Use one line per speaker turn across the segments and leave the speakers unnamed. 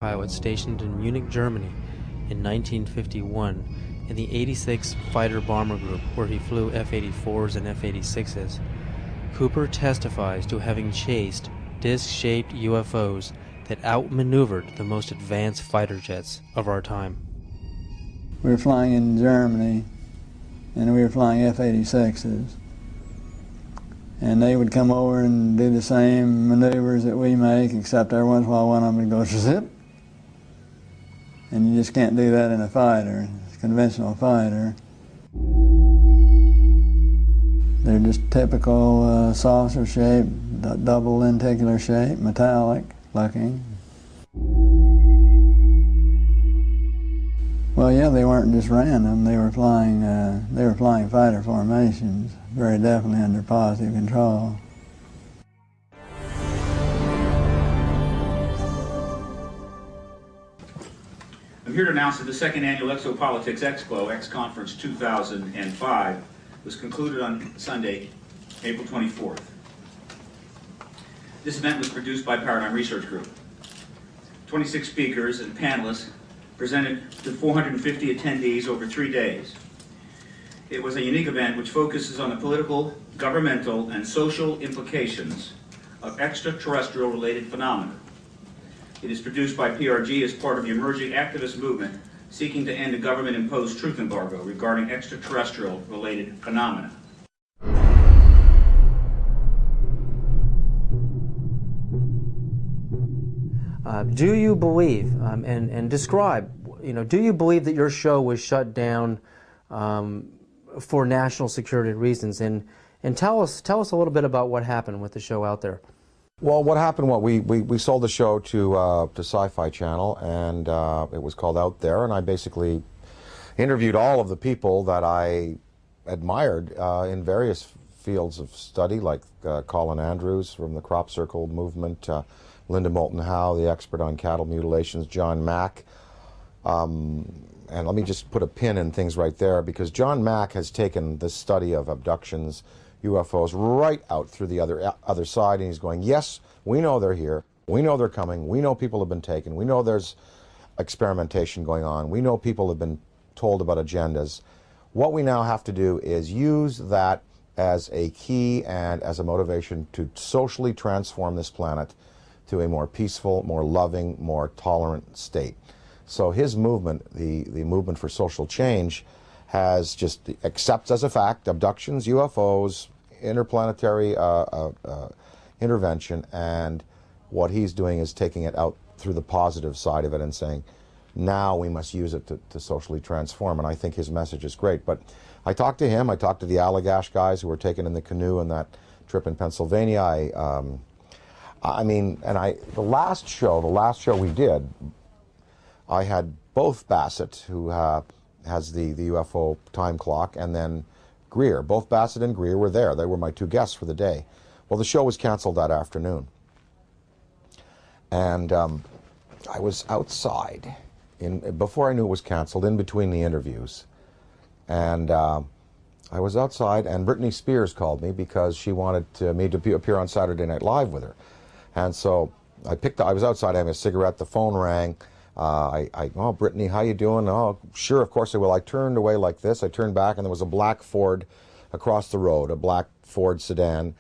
pilot stationed in Munich, Germany in 1951 in the 86th Fighter Bomber Group, where he flew F-84s and F-86s. Cooper testifies to having chased disc-shaped UFOs that outmaneuvered the most advanced fighter jets of our time.
We were flying in Germany, and we were flying F-86s. And they would come over and do the same maneuvers that we make, except every once in a while one of them would go zip. And you just can't do that in a fighter, a conventional fighter. They're just typical saucer shape, double lenticular shape, metallic looking. Well, yeah, they weren't just random. They were flying fighter formations, very definitely under positive control.
I'm here to announce that the second annual Exopolitics Expo, X-Conference 2005, was concluded on Sunday, April 24th. This event was produced by Paradigm Research Group. 26 speakers and panelists presented to 450 attendees over 3 days. It was a unique event which focuses on the political, governmental, and social implications of extraterrestrial-related phenomena. It is produced by PRG as part of the emerging activist movement seeking to end a government-imposed truth embargo regarding extraterrestrial-related phenomena.
Do you believe, and describe, do you believe that your show was shut down for national security reasons? And tell us a little bit about what happened with the show out there.
Well, what happened, we sold the show to Sci-Fi Channel, and it was called Out There, and I basically interviewed all of the people that I admired in various fields of study, like Colin Andrews from the Crop Circle movement, Linda Moulton Howe, the expert on cattle mutilations, John Mack. And let me just put a pin in things right there, because John Mack has taken the study of abductions, UFOs, right out through the other side, and he's going, yes, we know they're here, we know they're coming, we know people have been taken, we know there's experimentation going on, we know people have been told about agendas. What we now have to do is use that as a key and as a motivation to socially transform this planet to a more peaceful, more loving, more tolerant state. So his movement, the movement for social change, has just accepts as a fact abductions, UFOs, interplanetary intervention, and what he's doing is taking it out through the positive side of it and saying, now we must use it to socially transform, and I think his message is great. But I talked to him, I talked to the Allagash guys who were taken in the canoe in that trip in Pennsylvania. The last show we did, I had both Bassett, who has the UFO time clock, and then Greer. Both Bassett and Greer were there. They were my two guests for the day. Well, the show was canceled that afternoon. And I was outside, before I knew it was canceled, in between the interviews. And I was outside, and Britney Spears called me because she wanted me to appear on Saturday Night Live with her. And so I was outside having a cigarette, the phone rang. Oh, Brittany, how you doing? Oh, sure, of course I will. I turned away like this. I turned back, and there was a black Ford across the road, a black Ford sedan.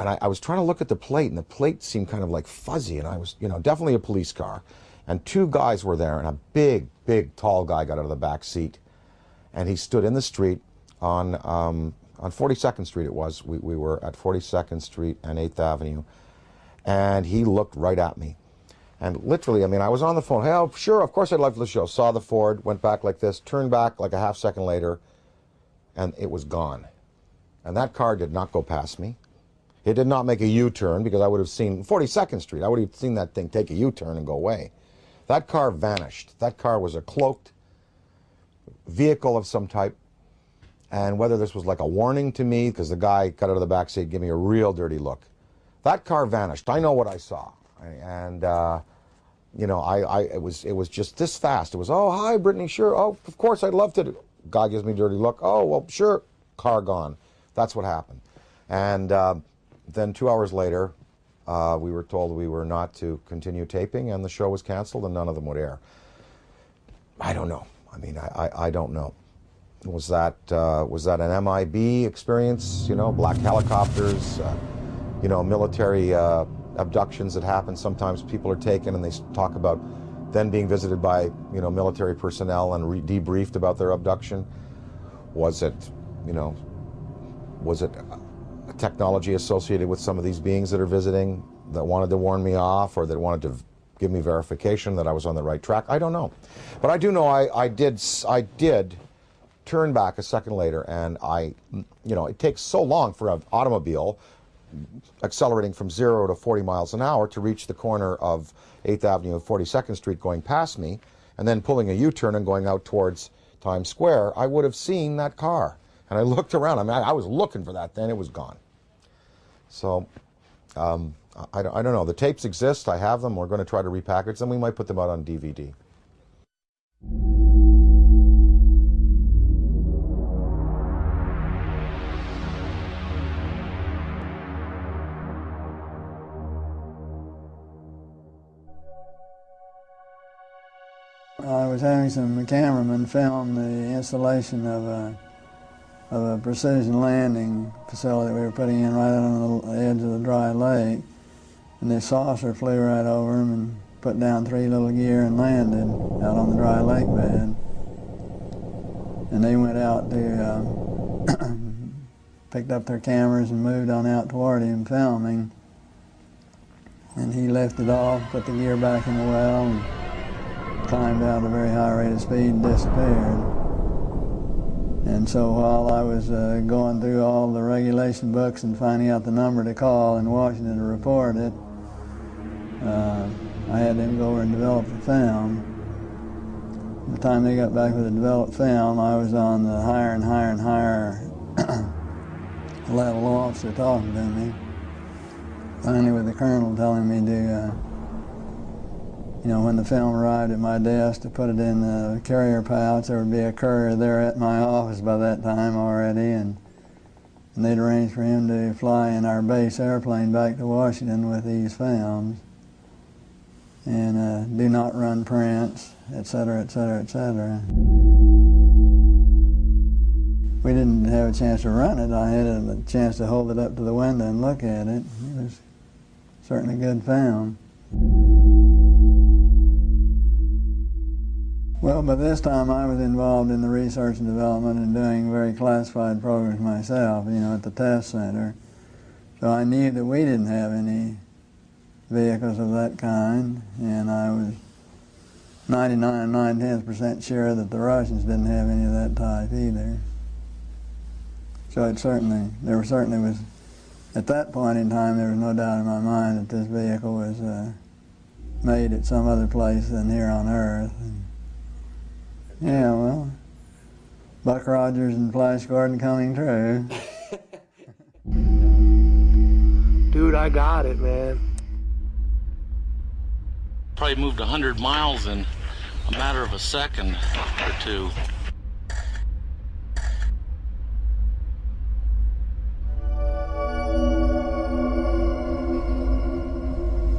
And I was trying to look at the plate, and the plate seemed kind of like fuzzy, and I was, definitely a police car. And two guys were there, and a big, big, tall guy got out of the back seat. And he stood in the street on 42nd Street it was. We were at 42nd Street and 8th Avenue. And he looked right at me. And literally, I was on the phone. Hey, oh, sure, of course I'd love the show. Saw the Ford, went back like this, turned back like a half second later, and it was gone. And that car did not go past me. It did not make a U-turn, because I would have seen 42nd Street. I would have seen that thing take a U-turn and go away. That car vanished. That car was a cloaked vehicle of some type. And whether this was like a warning to me, because the guy got out of the back seat, gave me a real dirty look. That car vanished. I know what I saw. And it was just this fast. It was, oh, hi, Brittany, sure. Oh, of course, I'd love to. Guy gives me a dirty look. Oh, well, sure. Car gone. That's what happened. And then 2 hours later, We were told we were not to continue taping, and the show was canceled, and none of them would air. I don't know. I mean, I don't know. Was that an MIB experience? You know, black helicopters, you know, military abductions that happen. Sometimes people are taken and they talk about then being visited by, you know, military personnel and debriefed about their abduction. Was it, you know, was it a technology associated with some of these beings that are visiting that wanted to warn me off, or that wanted to give me verification that I was on the right track? I don't know. But I do know I did turn back a second later, and you know, it takes so long for an automobile accelerating from 0 to 40 miles an hour to reach the corner of 8th Avenue and 42nd Street going past me, and then pulling a U-turn and going out towards Times Square. I would have seen that car. And I looked around. I mean, I was looking for that then. It was gone. So, I don't know. The tapes exist. I have them. We're going to try to repackage them. We might put them out on DVD.
I was having some cameramen film the installation of a precision landing facility we were putting in right on the edge of the dry lake. And this saucer flew right over them and put down 3 little gear and landed out on the dry lake bed. And they went out to, picked up their cameras and moved on out toward him filming. And he lifted off, put the gear back in the well, and climbed out at a very high rate of speed and disappeared. And so while I was going through all the regulation books and finding out the number to call in Washington to report it, I had them go over and develop the film. By the time they got back with the developed film, I was on the higher and higher and higher level officer talking to me. Finally with the colonel telling me to you know, when the film arrived at my desk, to put it in the carrier pouch. There would be a courier there at my office by that time already, and they'd arranged for him to fly in our base airplane back to Washington with these films, and do not run prints, etc., etc., etc. We didn't have a chance to run it. I had a chance to hold it up to the window and look at it. It was certainly good film. Well, by this time I was involved in the research and development and doing very classified programs myself, you know, at the test center. So I knew that we didn't have any vehicles of that kind, and I was 99 9/10% sure that the Russians didn't have any of that type either. So it certainly was, at that point in time, there was no doubt in my mind that this vehicle was made at some other place than here on Earth. Yeah, well, Buck Rogers and Flash Gordon coming true.
Dude, I got it, man.
Probably moved 100 miles in a matter of a second or two.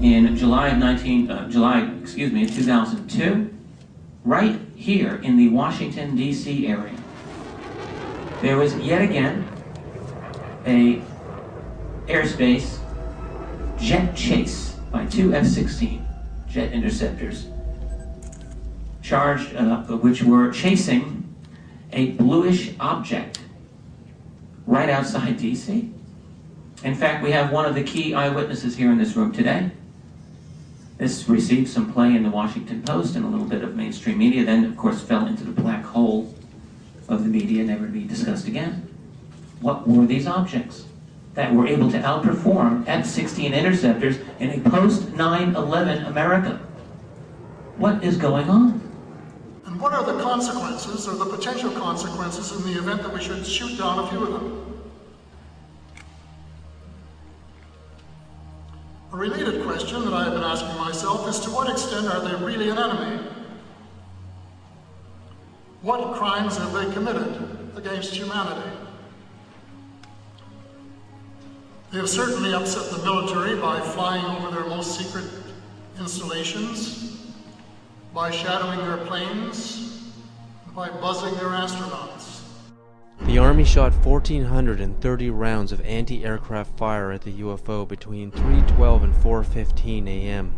In July of 2002, right here in the Washington, D.C. area, there was yet again a airspace jet chase by 2 F-16 jet interceptors, charged, which were chasing a bluish object right outside D.C. In fact, we have one of the key eyewitnesses here in this room today. This received some play in the Washington Post and a little bit of mainstream media, then of course fell into the black hole of the media, never to be discussed again. What were these objects that were able to outperform F-16 interceptors in a post-9/11 America? What is going on?
And what are the consequences, or the potential consequences, in the event that we should shoot down a few of them? A related question that I have been asking myself is, to what extent are they really an enemy? What crimes have they committed against humanity? They have certainly upset the military by flying over their most secret installations, by shadowing their planes, by buzzing their astronauts.
The Army shot 1,430 rounds of anti-aircraft fire at the UFO between 3:12 and 4:15 a.m.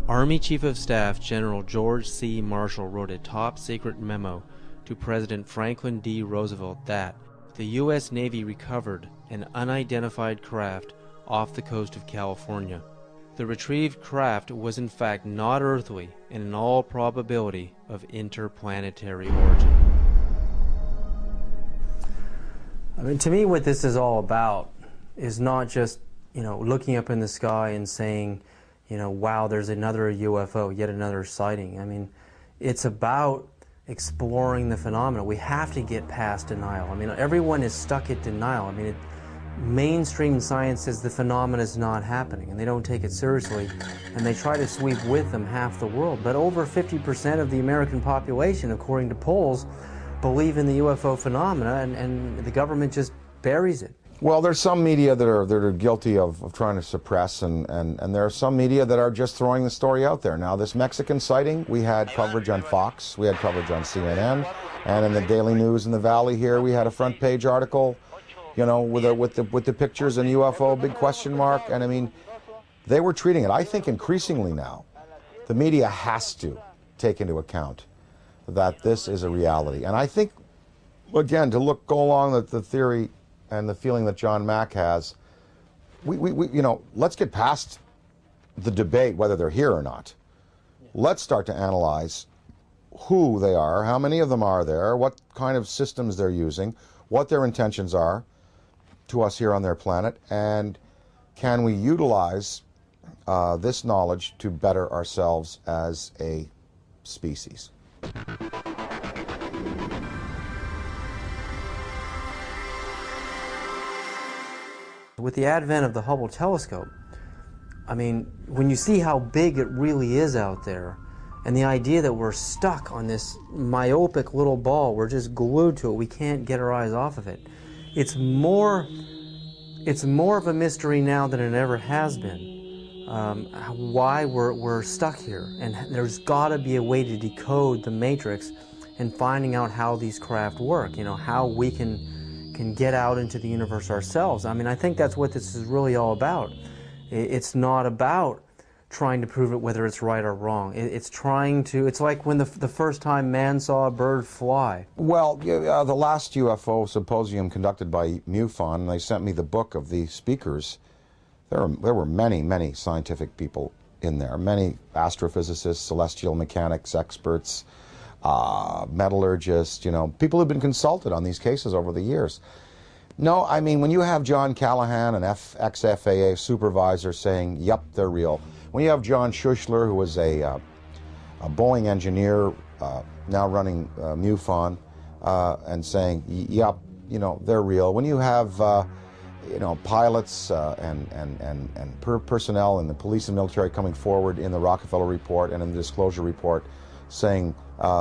Army Chief of Staff General George C. Marshall wrote a top-secret memo to President Franklin D. Roosevelt that the U.S. Navy recovered an unidentified craft off the coast of California. The retrieved craft was in fact not earthly and in all probability of interplanetary origin.
I mean, to me, what this is all about is not just, looking up in the sky and saying, wow, there's another UFO, yet another sighting. I mean, it's about exploring the phenomena. We have to get past denial. I mean, everyone is stuck at denial. I mean, mainstream science says the phenomena is not happening, and they don't take it seriously, and they try to sweep with them half the world. But over 50% of the American population, according to polls, believe in the UFO phenomena, and the government just buries it.
Well, there's some media that are guilty of trying to suppress, and there are some media that are just throwing the story out there. Now, this Mexican sighting, we had coverage on Fox, we had coverage on CNN, and in the Daily News in the Valley here, we had a front page article, with the pictures and UFO, big question mark, and I mean, they were treating it. I think increasingly now, the media has to take into account that this is a reality. And I think, again, to go along with the theory and the feeling that John Mack has, we let's get past the debate whether they're here or not. Let's start to analyze who they are, how many of them are there, what kind of systems they're using, what their intentions are to us here on their planet, and can we utilize this knowledge to better ourselves as a species.
With the advent of the Hubble telescope, I mean, when you see how big it really is out there, and the idea that we're stuck on this myopic little ball, we're just glued to it, we can't get our eyes off of it. It's more of a mystery now than it ever has been. Why we're stuck here, and there's got to be a way to decode the matrix and finding out how these craft work, how we can get out into the universe ourselves. I mean, I think that's what this is really all about. It's not about trying to prove it whether it's right or wrong. It's like when the first time man saw a bird fly.
Well, the last UFO symposium conducted by MUFON, they sent me the book of the speakers. There were many, many scientific people in there, many astrophysicists, celestial mechanics experts, metallurgists, people who've been consulted on these cases over the years. No, I mean, when you have John Callahan, an ex-FAA supervisor, saying, yep, they're real. When you have John Schuessler, who was a Boeing engineer, now running MUFON, and saying, yep, they're real. When you have, pilots and personnel in the police and military coming forward in the Rockefeller Report and in the Disclosure Report saying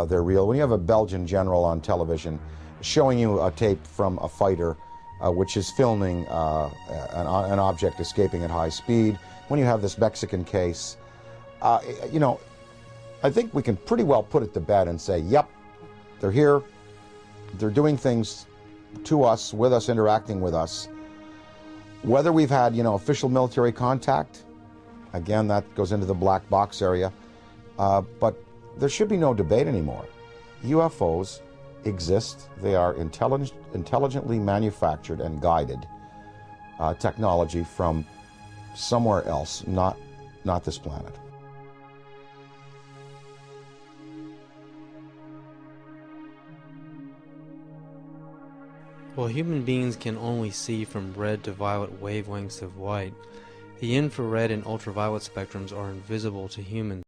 they're real. When you have a Belgian general on television showing you a tape from a fighter which is filming an object escaping at high speed, when you have this Mexican case, I think we can pretty well put it to bed and say, yep, they're here, they're doing things to us, with us, interacting with us. Whether we've had, official military contact, again, that goes into the black box area, but there should be no debate anymore. UFOs exist. They are intelligently manufactured and guided technology from somewhere else, not this planet.
While human beings can only see from red to violet wavelengths of light, the infrared and ultraviolet spectrums are invisible to humans.